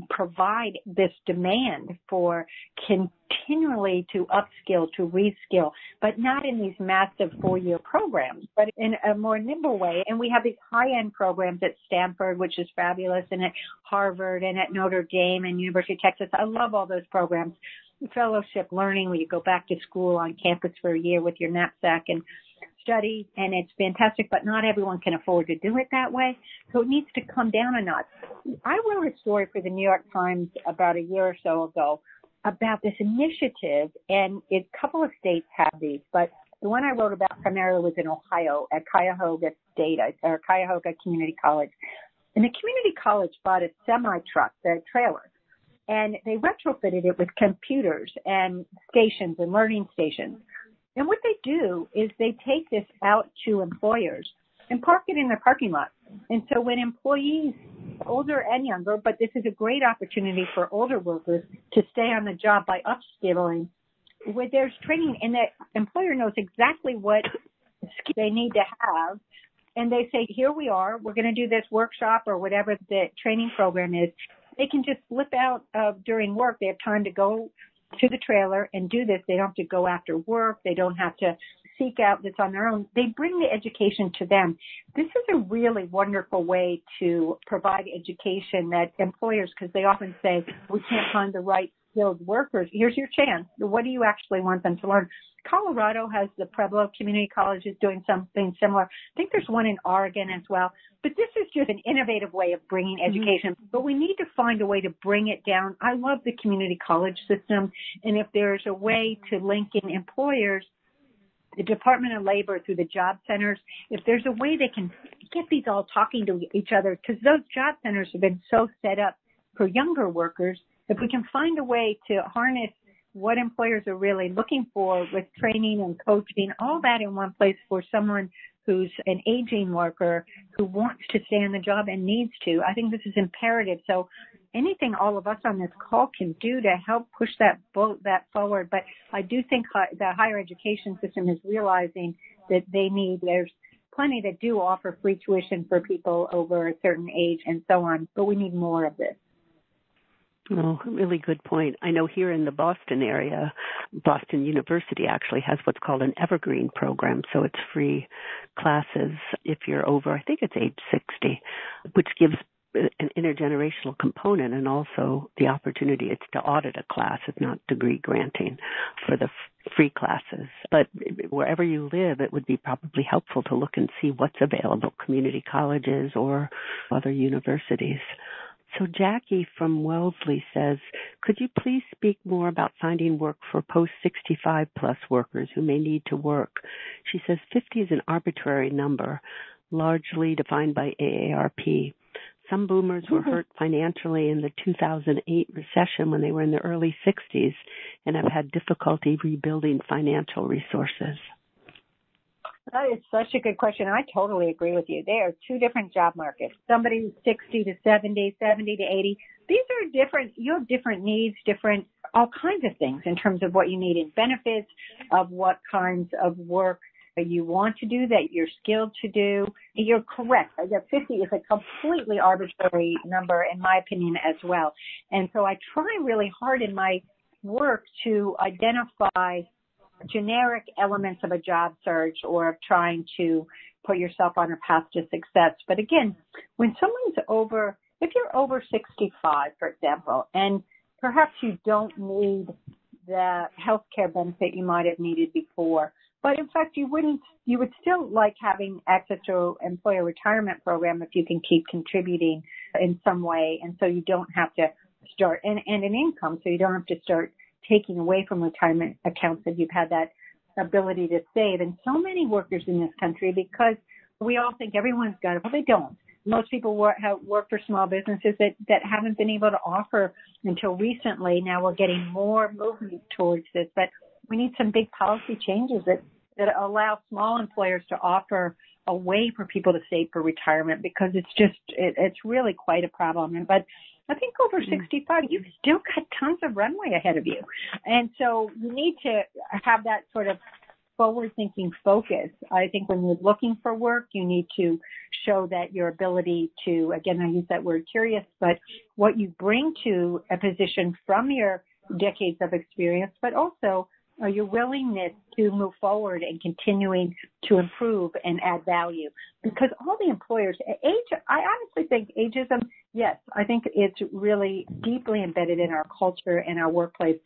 Speaker 3: provide this demand for continually to upskill, to reskill, but not in these massive 4-year programs, but in a more nimble way. And we have these high-end programs at Stanford, which is fabulous, and at Harvard and at Notre Dame and University of Texas. I love all those programs. Fellowship learning, where you go back to school on campus for a year with your knapsack and study, and it's fantastic, but not everyone can afford to do it that way. So it needs to come down a notch. I wrote a story for the New York Times about a year or so ago about this initiative, and a couple of states have these, but the one I wrote about primarily was in Ohio at Cuyahoga State, or Cuyahoga Community College. And the community college bought a semi-truck, the trailer, and they retrofitted it with computers and stations and learning stations. And what they do is they take this out to employers and park it in their parking lot. And so when employees, older and younger, but this is a great opportunity for older workers to stay on the job by upskilling, where there's training and the employer knows exactly what skills they need to have. And they say, here we are, we're going to do this workshop or whatever the training program is. They can just slip out during work. They have time to go to the trailer and do this. They don't have to go after work. They don't have to seek out this on their own. They bring the education to them. This is a really wonderful way to provide education that employers, because they often say, we can't find the right skilled workers. Here's your chance. What do you actually want them to learn? Colorado has the Pueblo Community College is doing something similar. I think there's one in Oregon as well. But this is just an innovative way of bringing education. But we need to find a way to bring it down. I love the community college system. And if there's a way to link in employers, the Department of Labor through the job centers, if there's a way they can get these all talking to each other, because those job centers have been so set up for younger workers, if we can find a way to harness what employers are really looking for with training and coaching, all that in one place for someone who's an aging worker who wants to stay on the job and needs to. I think this is imperative. So anything all of us on this call can do to help push that forward. But I do think the higher education system is realizing that there's plenty that do offer free tuition for people over a certain age and so on, but we need more of this.
Speaker 2: Oh, really good point. I know here in the Boston area, Boston University actually has what's called an evergreen program. So it's free classes if you're over, I think it's age 60, which gives an intergenerational component and also the opportunity to audit a class. It's not degree granting for the free classes. But wherever you live, it would be probably helpful to look and see what's available, community colleges or other universities. So Jackie from Wellesley says, could you please speak more about finding work for post-65 plus workers who may need to work? She says 50 is an arbitrary number, largely defined by AARP. Some boomers were hurt financially in the 2008 recession when they were in their early 60s and have had difficulty rebuilding financial resources.
Speaker 3: That is such a good question. I totally agree with you. There are two different job markets. Somebody who's 60 to 70, 70 to 80. These are different. You have different needs, all kinds of things in terms of what you need in benefits, of what kinds of work you want to do, that you're skilled to do. You're correct. That 50 is a completely arbitrary number, in my opinion, as well. And so I try really hard in my work to identify generic elements of a job search or of trying to put yourself on a path to success. But again, when someone's if you're over 65, for example, and perhaps you don't need the health care benefit you might have needed before, but in fact you would still like having access to employer retirement program if you can keep contributing in some way, and so you don't have to start, and an income, so you don't have to start taking away from retirement accounts if you've had that ability to save. And so many workers in this country, because we all think everyone's got it, but they don't. Most people work for small businesses that haven't been able to offer until recently. Now we're getting more movement towards this, but we need some big policy changes that allow small employers to offer a way for people to save for retirement, because it's really quite a problem. But I think over 65, you've still got tons of runway ahead of you. And so you need to have that sort of forward-thinking focus. I think when you're looking for work, you need to show that your ability to, again, I use that word curious, but what you bring to a position from your decades of experience, but also your willingness to move forward and continuing to improve and add value. Because all the employers, I honestly think ageism, yes, I think it's really deeply embedded in our culture and our workplace.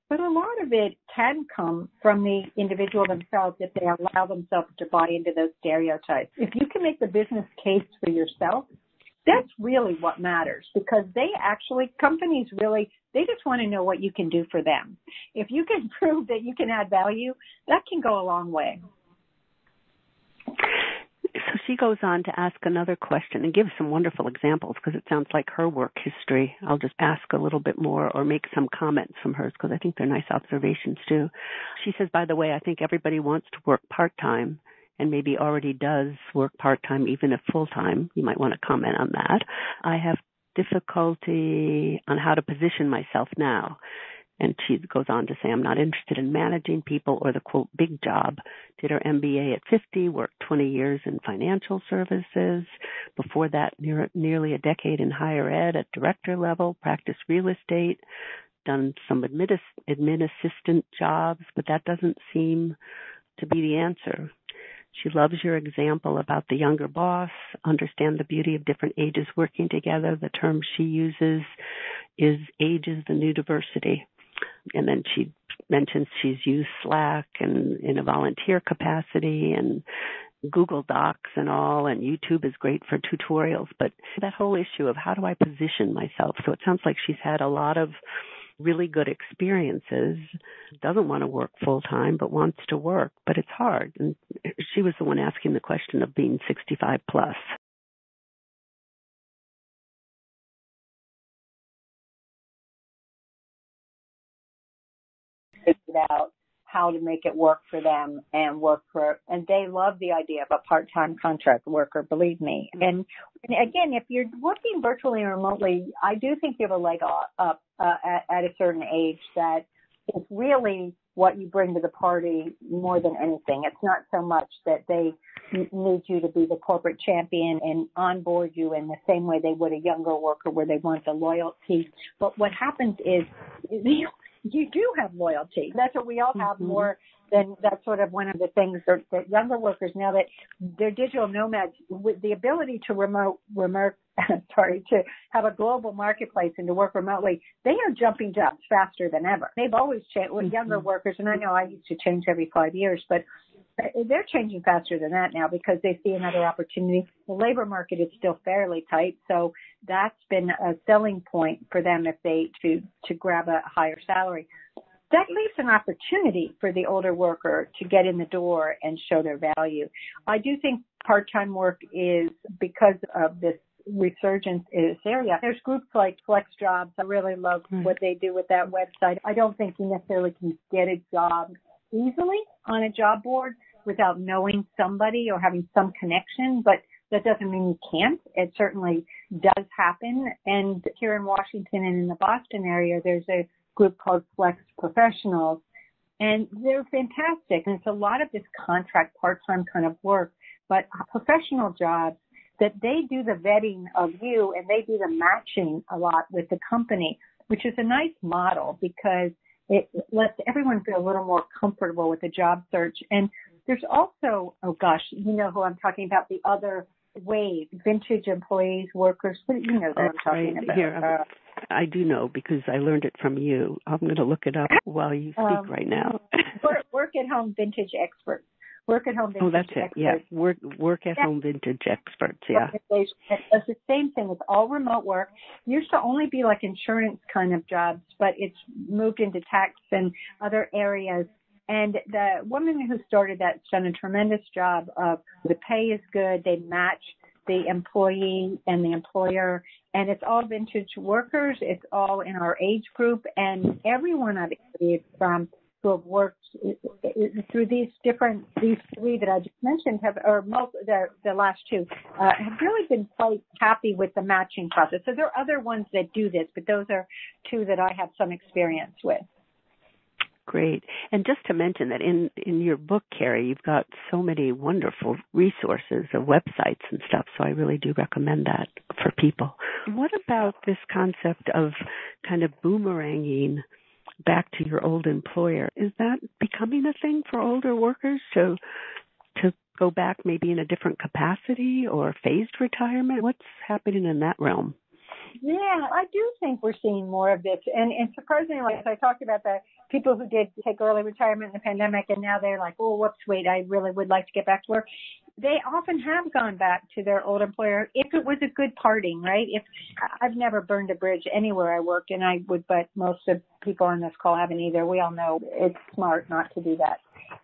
Speaker 3: But a lot of it can come from the individual themselves if they allow themselves to buy into those stereotypes. If you can make the business case for yourself, that's really what matters, because companies really, they just want to know what you can do for them. If you can prove that you can add value, that can go a long way.
Speaker 2: So she goes on to ask another question and give some wonderful examples, because it sounds like her work history. I'll just ask a little bit more or make some comments from hers, because I think they're nice observations too. She says, by the way, I think everybody wants to work part-time and maybe already does work part-time, even if full-time. You might want to comment on that. I have difficulty on how to position myself now. And she goes on to say, I'm not interested in managing people or the, quote, big job. Did her MBA at 50, worked 20 years in financial services. Before that, nearly a decade in higher ed at director level, practiced real estate, done some admin assistant jobs, but that doesn't seem to be the answer. She loves your example about the younger boss, understand the beauty of different ages working together. The term she uses is age is the new diversity. And then she mentions she's used Slack and in a volunteer capacity and Google Docs and all, and YouTube is great for tutorials. But that whole issue of how do I position myself? So it sounds like she's had a lot of really good experiences, doesn't want to work full time, but wants to work, but it's hard. And she was the one asking the question of being 65 plus.
Speaker 3: Figured out how to make it work for them and they love the idea of a part-time contract worker, believe me. And again, if you're working virtually and remotely, I do think you have a leg up at a certain age that is really what you bring to the party more than anything. It's not so much that they need you to be the corporate champion and onboard you in the same way they would a younger worker where they want the loyalty. But what happens is you do have loyalty. That's what we all have more than that's sort of one of the things that younger workers, now that they're digital nomads, with the ability to to have a global marketplace and to work remotely, they are jumping jobs faster than ever. They've always changed with younger workers, and I know I used to change every 5 years, but they're changing faster than that now because they see another opportunity. The labor market is still fairly tight, so that's been a selling point for them if they to grab a higher salary. That leaves an opportunity for the older worker to get in the door and show their value. I do think part-time work is, because of this resurgence in this area, there's groups like Flex Jobs. I really love what they do with that website. I don't think you necessarily can get a job easily on a job board without knowing somebody or having some connection, but that doesn't mean you can't. It certainly does happen. And here in Washington and in the Boston area, there's a group called Flex Professionals, And they're fantastic. And it's a lot of this contract, part-time kind of work, but professional jobs that they do the vetting of you and they do the matching a lot with the company, which is a nice model because it lets everyone feel a little more comfortable with the job search. And there's also, oh gosh, you know who I'm talking about, the other wave, vintage employees, workers. You know that I'm talking about.
Speaker 2: Here, I do know because I learned it from you. I'm going to look it up while you speak right now.
Speaker 3: Work at home vintage experts. Work at home vintage
Speaker 2: experts. Oh, that's it. Yeah. Work at home vintage experts. Yeah.
Speaker 3: It's the same thing. It's all remote work. Used to only be like insurance kind of jobs, but it's moved into tax and other areas. And the woman who started that's done a tremendous job of the pay is good. They match the employee and the employer, and it's all vintage workers. It's all in our age group, and everyone I've interviewed from who have worked through these three that I just mentioned the last two, have really been quite happy with the matching process. So there are other ones that do this, but those are two that I have some experience with.
Speaker 2: Great. And just to mention that in your book, Kerry, you've got so many wonderful resources of websites and stuff, so I really do recommend that for people. What about this concept of kind of boomeranging back to your old employer? Is that becoming a thing for older workers to go back maybe in a different capacity or phased retirement? What's happening in that realm?
Speaker 3: Yeah, I do think we're seeing more of this. And surprisingly, as I talked about the people who did take early retirement in the pandemic, and now they're like, oh, whoops, wait, I really would like to get back to work. They often have gone back to their old employer if it was a good parting, right? If I've never burned a bridge anywhere I worked, and I would, but most of the people on this call haven't either. We all know it's smart not to do that.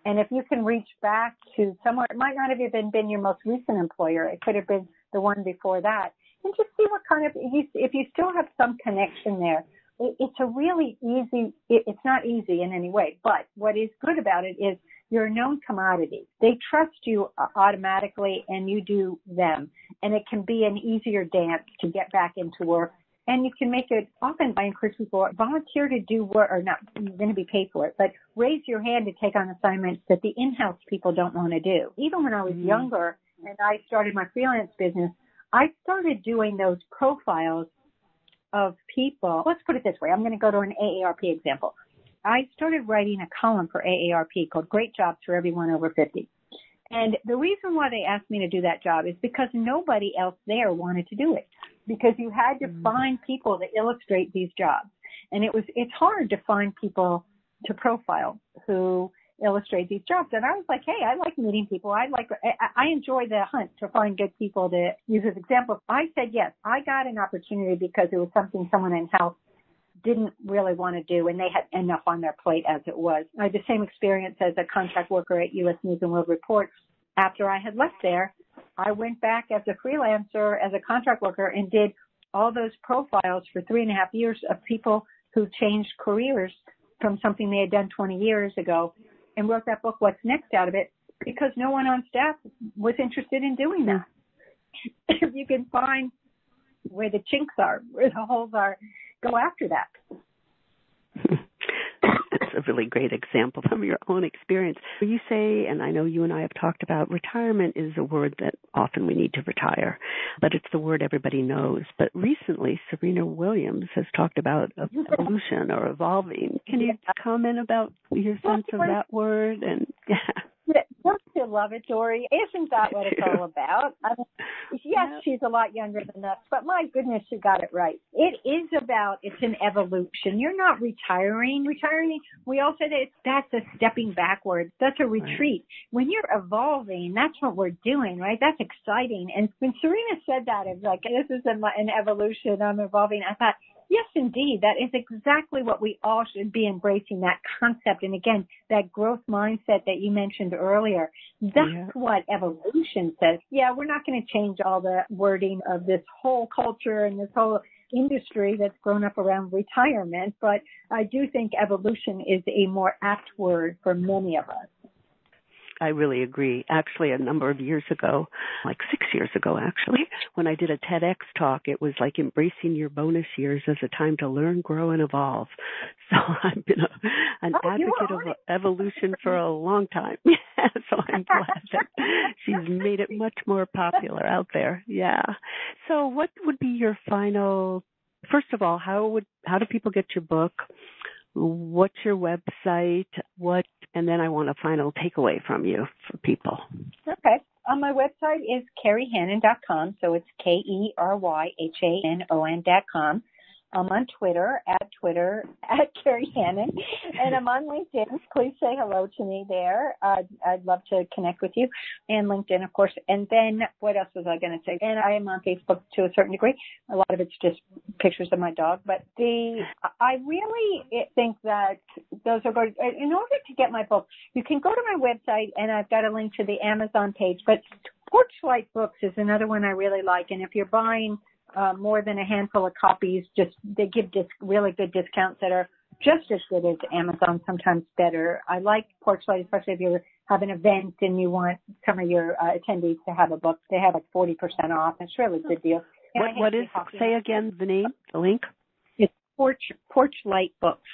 Speaker 3: And if you can reach back to somewhere, it might not have even been your most recent employer. It could have been the one before that. And just see what kind of, if you still have some connection there, it's a really easy, it's not easy in any way, but what is good about it is you're a known commodity. They trust you automatically and you do them. And it can be an easier dance to get back into work. And you can make it, often I encourage people, volunteer to do work, or not, you're going to be paid for it, but raise your hand to take on assignments that the in-house people don't want to do. Even when I was younger and I started my freelance business, I started doing those profiles of people. Let's put it this way. I'm going to go to an AARP example. I started writing a column for AARP called Great Jobs for Everyone Over 50. And the reason why they asked me to do that job is because nobody else there wanted to do it, because you had to find people to illustrate these jobs. And it's hard to find people to profile who illustrate these jobs. And I was like, hey, I like meeting people. I enjoy the hunt to find good people to use as examples. I said yes. I got an opportunity because it was something someone in health didn't really want to do, and they had enough on their plate as it was. I had the same experience as a contract worker at U.S. News and World Report. After I had left there, I went back as a freelancer, as a contract worker, and did all those profiles for 3.5 years of people who changed careers from something they had done 20 years ago, and wrote that book, What's Next, out of it, because no one on staff was interested in doing that. If you can find where the chinks are, where the holes are, go after that.
Speaker 2: That's a really great example from your own experience. You say, and I know you and I have talked about, retirement is a word that often we need to retire, but it's the word everybody knows. But recently, Serena Williams has talked about evolution or evolving. Can you comment about your sense of that word? And
Speaker 3: Don't you love it, Dory? Isn't that what it's all about? Yes, she's a lot younger than us, but my goodness, she got it right. It is about, it's an evolution. You're not retiring. Retiring, we all say that that's a stepping backwards. That's a retreat. When you're evolving, that's what we're doing, right? That's exciting. And when Serena said that, it's like, this is an evolution, I'm evolving, I thought, yes, indeed. That is exactly what we all should be embracing, that concept. And again, that growth mindset that you mentioned earlier, that's what evolution says. Yeah, we're not going to change all the wording of this whole culture and this whole industry that's grown up around retirement, but I do think evolution is a more apt word for many of us.
Speaker 2: I really agree. Actually, a number of years ago, like 6 years ago, actually, when I did a TEDx talk, it was like embracing your bonus years as a time to learn, grow, and evolve. So I've been an advocate of evolution for a long time. So I'm glad that she's made it much more popular out there. Yeah. So what would be your final, first of all, how do people get your book? What's your website? And then I want a final takeaway from you for people.
Speaker 3: Okay. My website is kerryhannon.com. So it's KERYHANON.com. I'm on Twitter at Kerry Hannon, and I'm on LinkedIn. Please say hello to me there. I'd love to connect with you, and LinkedIn, of course. And then what else was I going to say? And I am on Facebook to a certain degree. A lot of it's just pictures of my dog. But I really think that those are good. In order to get my book, you can go to my website, and I've got a link to the Amazon page. But Porchlight Books is another one I really like. And if you're buying more than a handful of copies, they give really good discounts that are just as good as Amazon, sometimes better. I like Porchlight, especially if you have an event and you want some of your attendees to have a book. They have like 40% off. It's really a good deal.
Speaker 2: What is, say again, the name, the link?
Speaker 3: It's Porchlight Books.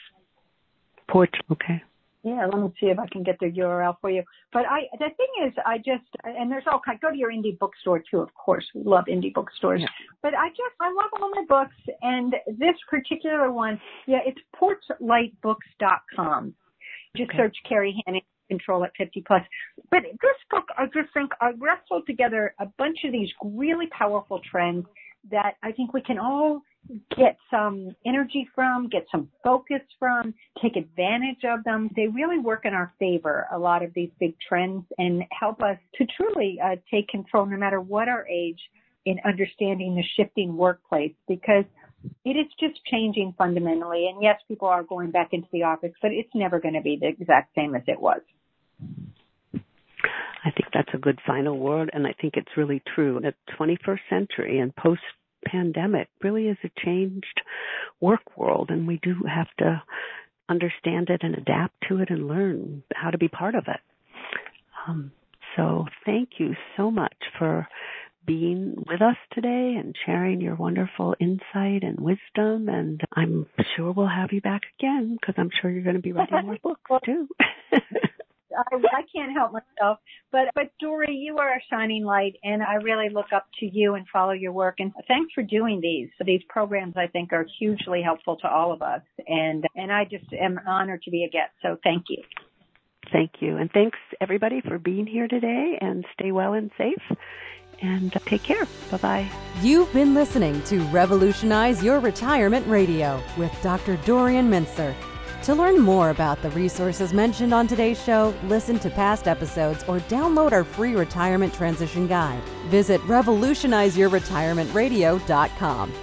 Speaker 2: Okay.
Speaker 3: Yeah, let me see if I can get the URL for you. But the thing is, and there's all kinds, go to your indie bookstore too, of course. We love indie bookstores. Yeah. But I love all my books, and this particular one, it's porchlightbooks.com. Just search Kerry Hannon, Control at 50 Plus. But this book, I just think I wrestled together a bunch of these really powerful trends that I think we can all get some energy from, get some focus from, take advantage of them. They really work in our favor, a lot of these big trends, and help us to truly take control no matter what our age in understanding the shifting workplace, because it is just changing fundamentally. And yes, people are going back into the office, but it's never going to be the exact same as it was.
Speaker 2: I think that's a good final word, and I think it's really true. The 21st century and post-pandemic really is a changed work world, and we do have to understand it and adapt to it and learn how to be part of it. So thank you so much for being with us today and sharing your wonderful insight and wisdom, and I'm sure we'll have you back again, because I'm sure you're going to be writing more books too.
Speaker 3: I can't help myself. But Dory, you are a shining light, and I really look up to you and follow your work. And thanks for doing these. These programs, I think, are hugely helpful to all of us. And I just am honored to be a guest. So thank you.
Speaker 2: Thank you. And thanks, everybody, for being here today. And stay well and safe. And take care. Bye-bye.
Speaker 1: You've been listening to Revolutionize Your Retirement Radio with Dr. Dorian Mintzer. To learn more about the resources mentioned on today's show, listen to past episodes, or download our free retirement transition guide, visit revolutionizeyourretirementradio.com.